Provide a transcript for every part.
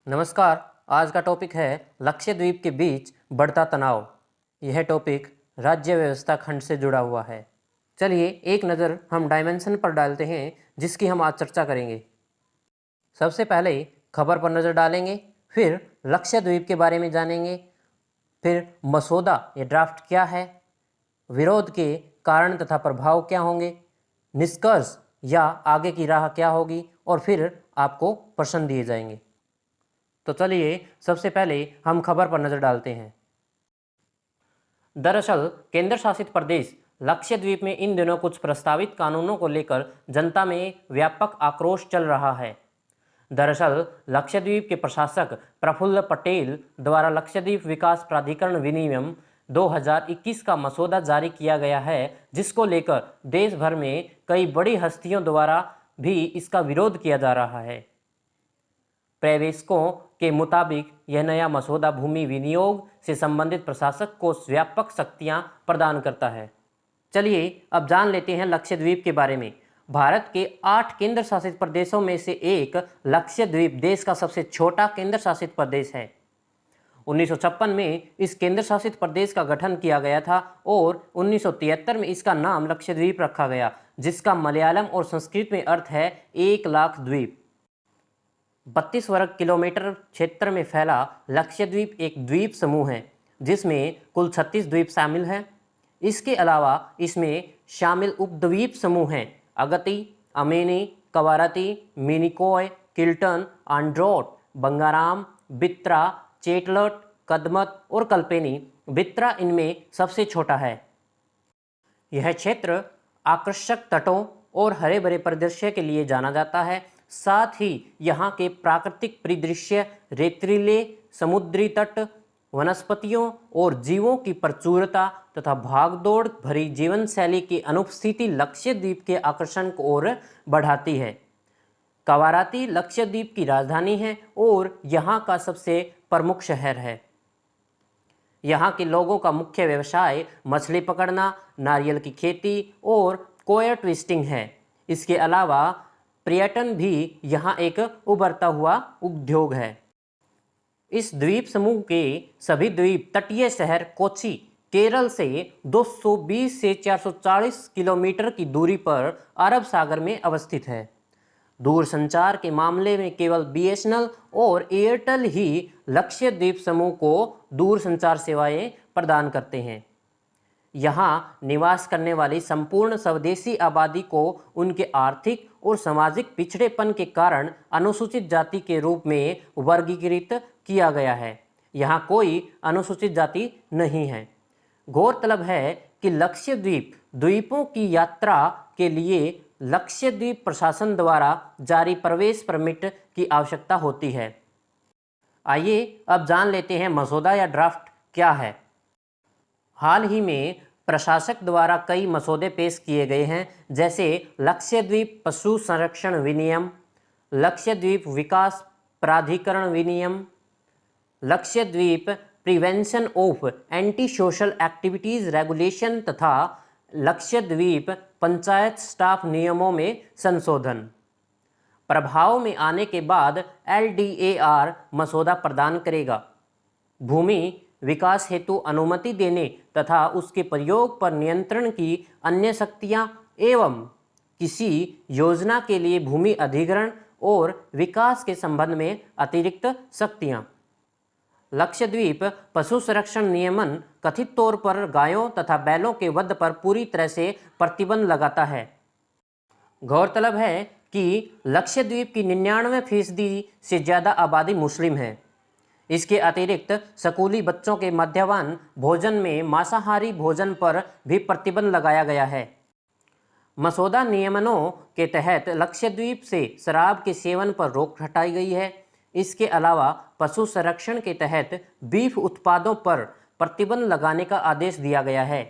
नमस्कार। आज का टॉपिक है लक्षद्वीप के बीच बढ़ता तनाव। यह टॉपिक राज्य व्यवस्था खंड से जुड़ा हुआ है। चलिए एक नज़र हम डायमेंशन पर डालते हैं जिसकी हम आज चर्चा करेंगे। सबसे पहले खबर पर नज़र डालेंगे, फिर लक्षद्वीप के बारे में जानेंगे, फिर मसौदा या ड्राफ्ट क्या है, विरोध के कारण तथा प्रभाव क्या होंगे, निष्कर्ष या आगे की राह क्या होगी, और फिर आपको प्रश्न दिए जाएंगे। तो चलिए सबसे पहले हम खबर पर नज़र डालते हैं। दरअसल केंद्र शासित प्रदेश लक्षद्वीप में इन दिनों कुछ प्रस्तावित कानूनों को लेकर जनता में व्यापक आक्रोश चल रहा है। दरअसल लक्षद्वीप के प्रशासक प्रफुल्ल पटेल द्वारा लक्षद्वीप विकास प्राधिकरण विनियम 2021 का मसौदा जारी किया गया है, जिसको लेकर देश भर में कई बड़ी हस्तियों द्वारा भी इसका विरोध किया जा रहा है। पर्यवेक्षकों के मुताबिक यह नया मसौदा भूमि विनियोग से संबंधित प्रशासक को व्यापक शक्तियां प्रदान करता है। चलिए अब जान लेते हैं लक्षद्वीप के बारे में। भारत के 8 केंद्र शासित प्रदेशों में से एक लक्षद्वीप देश का सबसे छोटा केंद्र शासित प्रदेश है। 1956 में इस केंद्र शासित प्रदेश का गठन किया गया था और 1973 में इसका नाम लक्षद्वीप रखा गया, जिसका मलयालम और संस्कृत में अर्थ है 1 लाख द्वीप। 32 वर्ग किलोमीटर क्षेत्र में फैला लक्षद्वीप एक द्वीप समूह है जिसमें कुल 36 द्वीप शामिल हैं। इसके अलावा इसमें शामिल उपद्वीप समूह हैं अगती, अमेनी, कवारती, मिनिकॉय, किल्टन, आंड्रोट, बंगाराम, बित्रा, चेटलट, कदमत और कल्पेनी। बित्रा इनमें सबसे छोटा है। यह क्षेत्र आकर्षक तटों और हरे भरे परिदृश्य के लिए जाना जाता है। साथ ही यहाँ के प्राकृतिक परिदृश्य, रेतीले समुद्री तट, वनस्पतियों और जीवों की प्रचुरता तथा भागदौड़ भरी जीवन शैली की अनुपस्थिति लक्षद्वीप के आकर्षण को और बढ़ाती है। कवारती लक्षद्वीप की राजधानी है और यहाँ का सबसे प्रमुख शहर है। यहाँ के लोगों का मुख्य व्यवसाय मछली पकड़ना, नारियल की खेती और कोयर ट्विस्टिंग है। इसके अलावा पर्यटन भी यहाँ एक उभरता हुआ उद्योग है। इस द्वीप समूह के सभी द्वीप तटीय शहर कोच्चि केरल से 220 से 440 किलोमीटर की दूरी पर अरब सागर में अवस्थित है। दूरसंचार के मामले में केवल बीएसएनएल और एयरटेल ही लक्षद्वीप समूह को दूरसंचार सेवाएं प्रदान करते हैं। यहाँ निवास करने वाली संपूर्ण स्वदेशी आबादी को उनके आर्थिक और सामाजिक पिछड़ेपन के कारण अनुसूचित जाति के रूप में वर्गीकृत किया गया है। यहाँ कोई अनुसूचित जाति नहीं है। गौरतलब है कि लक्षद्वीप द्वीपों की यात्रा के लिए लक्षद्वीप प्रशासन द्वारा जारी प्रवेश परमिट की आवश्यकता होती है। आइए अब जान लेते हैं मसौदा या ड्राफ्ट क्या है। हाल ही में प्रशासक द्वारा कई मसौदे पेश किए गए हैं, जैसे लक्षद्वीप पशु संरक्षण विनियम, लक्षद्वीप विकास प्राधिकरण विनियम, Lakshadweep prevention of anti social activities regulation तथा लक्षद्वीप पंचायत स्टाफ नियमों में संशोधन। प्रभाव में आने के बाद LDAR मसौदा प्रदान करेगा। भूमि विकास हेतु अनुमति देने तथा उसके प्रयोग पर नियंत्रण की अन्य शक्तियां एवं किसी योजना के लिए भूमि अधिग्रहण और विकास के संबंध में अतिरिक्त शक्तियां। लक्षद्वीप पशु संरक्षण नियमन कथित तौर पर गायों तथा बैलों के वध पर पूरी तरह से प्रतिबंध लगाता है। गौरतलब है कि लक्षद्वीप की 99% से ज़्यादा आबादी मुस्लिम है। इसके अतिरिक्त स्कूली बच्चों के मध्याह्न भोजन में मांसाहारी भोजन पर भी प्रतिबंध लगाया गया है। मसौदा नियमनों के तहत लक्षद्वीप से शराब के सेवन पर रोक हटाई गई है। इसके अलावा पशु संरक्षण के तहत बीफ उत्पादों पर प्रतिबंध लगाने का आदेश दिया गया है।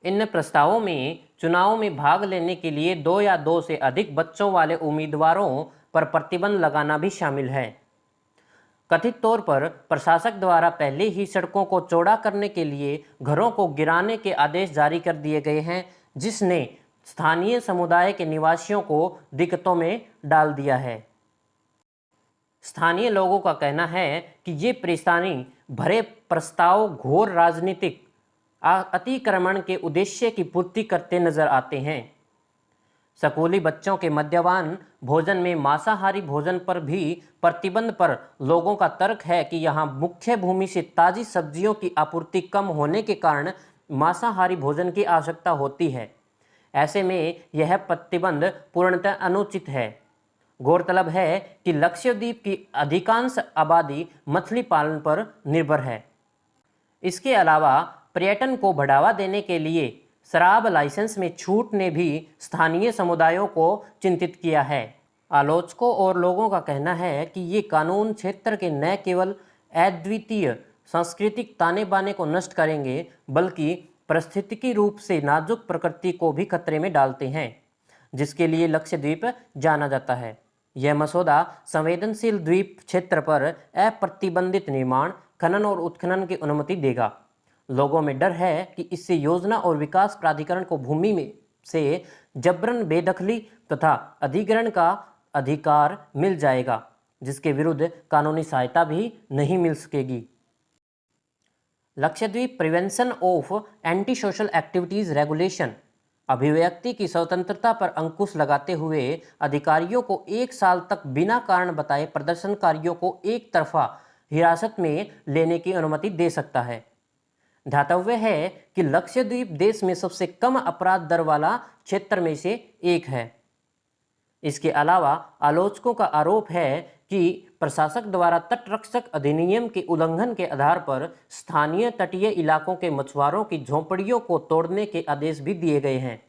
इन प्रस्तावों में चुनाव में भाग लेने के लिए 2 या 2 से अधिक बच्चों वाले उम्मीदवारों पर प्रतिबंध लगाना भी शामिल है। कथित तौर पर प्रशासक द्वारा पहले ही सड़कों को चौड़ा करने के लिए घरों को गिराने के आदेश जारी कर दिए गए हैं, जिसने स्थानीय समुदाय के निवासियों को दिक्कतों में डाल दिया है। स्थानीय लोगों का कहना है कि ये परेशानी भरे प्रस्ताव घोर राजनीतिक अतिक्रमण के उद्देश्य की पूर्ति करते नजर आते हैं। स्कूली बच्चों के मद्यपान भोजन में मांसाहारी भोजन पर भी प्रतिबंध पर लोगों का तर्क है कि यहाँ मुख्य भूमि से ताज़ी सब्जियों की आपूर्ति कम होने के कारण मांसाहारी भोजन की आवश्यकता होती है। ऐसे में यह प्रतिबंध पूर्णतः अनुचित है। गौरतलब है कि लक्षद्वीप की अधिकांश आबादी मछली पालन पर निर्भर है। इसके अलावा पर्यटन को बढ़ावा देने के लिए शराब लाइसेंस में छूट ने भी स्थानीय समुदायों को चिंतित किया है। आलोचकों और लोगों का कहना है कि ये कानून क्षेत्र के न केवल अद्वितीय सांस्कृतिक ताने बाने को नष्ट करेंगे बल्कि पारिस्थितिकी रूप से नाजुक प्रकृति को भी खतरे में डालते हैं, जिसके लिए लक्षद्वीप जाना जाता है। यह मसौदा संवेदनशील द्वीप क्षेत्र पर अप्रतिबंधित निर्माण, खनन और उत्खनन की अनुमति देगा। लोगों में डर है कि इससे योजना और विकास प्राधिकरण को भूमि में से जबरन बेदखली तथा अधिग्रहण का अधिकार मिल जाएगा, जिसके विरुद्ध कानूनी सहायता भी नहीं मिल सकेगी। Lakshadweep prevention of anti social activities regulation अभिव्यक्ति की स्वतंत्रता पर अंकुश लगाते हुए अधिकारियों को 1 साल तक बिना कारण बताए प्रदर्शनकारियों को एक तरफा हिरासत में लेने की अनुमति दे सकता है। ध्यातव्य है कि लक्षद्वीप देश में सबसे कम अपराध दर वाला क्षेत्र में से एक है। इसके अलावा आलोचकों का आरोप है कि प्रशासक द्वारा तटरक्षक अधिनियम के उल्लंघन के आधार पर स्थानीय तटीय इलाकों के मछुआरों की झोंपड़ियों को तोड़ने के आदेश भी दिए गए हैं।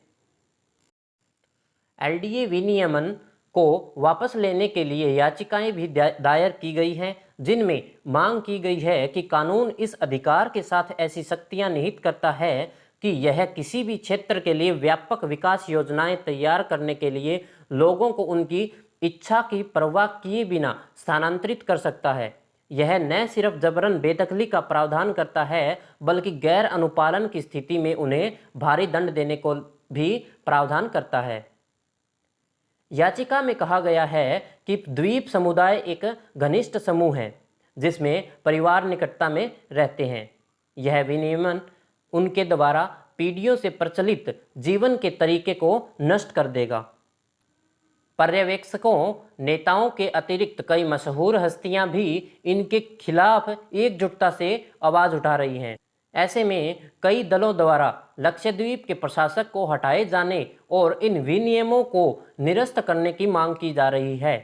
एलडीए विनियमन को वापस लेने के लिए याचिकाएं भी दायर की गई हैं, जिनमें मांग की गई है कि कानून इस अधिकार के साथ ऐसी शक्तियां निहित करता है कि यह किसी भी क्षेत्र के लिए व्यापक विकास योजनाएं तैयार करने के लिए लोगों को उनकी इच्छा की परवाह किए बिना स्थानांतरित कर सकता है। यह न सिर्फ जबरन बेदखली का प्रावधान करता है बल्कि गैर अनुपालन की स्थिति में उन्हें भारी दंड देने को भी प्रावधान करता है। याचिका में कहा गया है कि द्वीप समुदाय एक घनिष्ठ समूह है जिसमें परिवार निकटता में रहते हैं। यह विनियमन उनके द्वारा पीढ़ियों से प्रचलित जीवन के तरीके को नष्ट कर देगा। पर्यवेक्षकों, नेताओं के अतिरिक्त कई मशहूर हस्तियां भी इनके खिलाफ एकजुटता से आवाज उठा रही हैं। ऐसे में कई दलों द्वारा लक्षद्वीप के प्रशासक को हटाए जाने और इन विनियमों को निरस्त करने की मांग की जा रही है।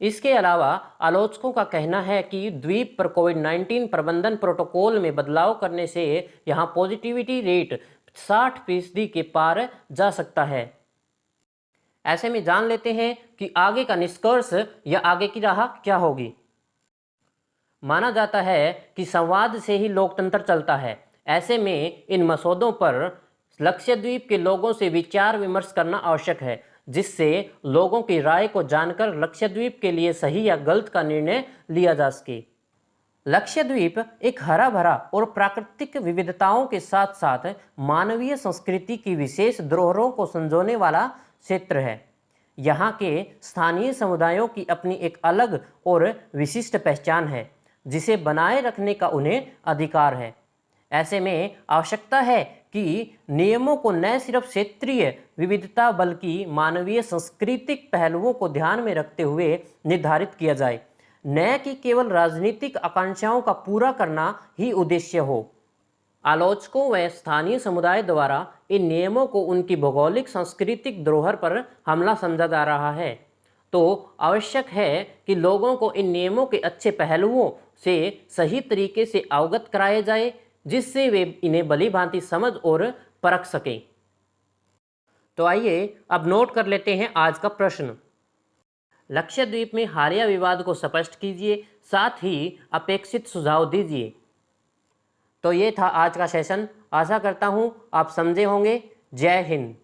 इसके अलावा आलोचकों का कहना है कि द्वीप पर कोविड-19 प्रबंधन प्रोटोकॉल में बदलाव करने से यहाँ पॉजिटिविटी रेट 60% के पार जा सकता है। ऐसे में जान लेते हैं कि आगे का निष्कर्ष या आगे की राह क्या होगी। माना जाता है कि संवाद से ही लोकतंत्र चलता है। ऐसे में इन मसौदों पर लक्षद्वीप के लोगों से विचार विमर्श करना आवश्यक है, जिससे लोगों की राय को जानकर लक्षद्वीप के लिए सही या गलत का निर्णय लिया जा सके। लक्षद्वीप एक हरा भरा और प्राकृतिक विविधताओं के साथ साथ मानवीय संस्कृति की विशेष धरोहरों को संजोने वाला क्षेत्र है। यहाँ के स्थानीय समुदायों की अपनी एक अलग और विशिष्ट पहचान है, जिसे बनाए रखने का उन्हें अधिकार है। ऐसे में आवश्यकता है कि नियमों को न सिर्फ क्षेत्रीय विविधता बल्कि मानवीय सांस्कृतिक पहलुओं को ध्यान में रखते हुए निर्धारित किया जाए, न कि केवल राजनीतिक आकांक्षाओं का पूरा करना ही उद्देश्य हो। आलोचकों व स्थानीय समुदाय द्वारा इन नियमों को उनकी भौगोलिक सांस्कृतिक धरोहर पर हमला समझा जा रहा है, तो आवश्यक है कि लोगों को इन नियमों के अच्छे पहलुओं से सही तरीके से अवगत कराया जाए, जिससे वे इन्हें भली भांति समझ और परख सकें। तो आइए अब नोट कर लेते हैं आज का प्रश्न। लक्षद्वीप में हालिया विवाद को स्पष्ट कीजिए, साथ ही अपेक्षित सुझाव दीजिए। तो ये था आज का सेशन। आशा करता हूँ आप समझे होंगे। जय हिंद।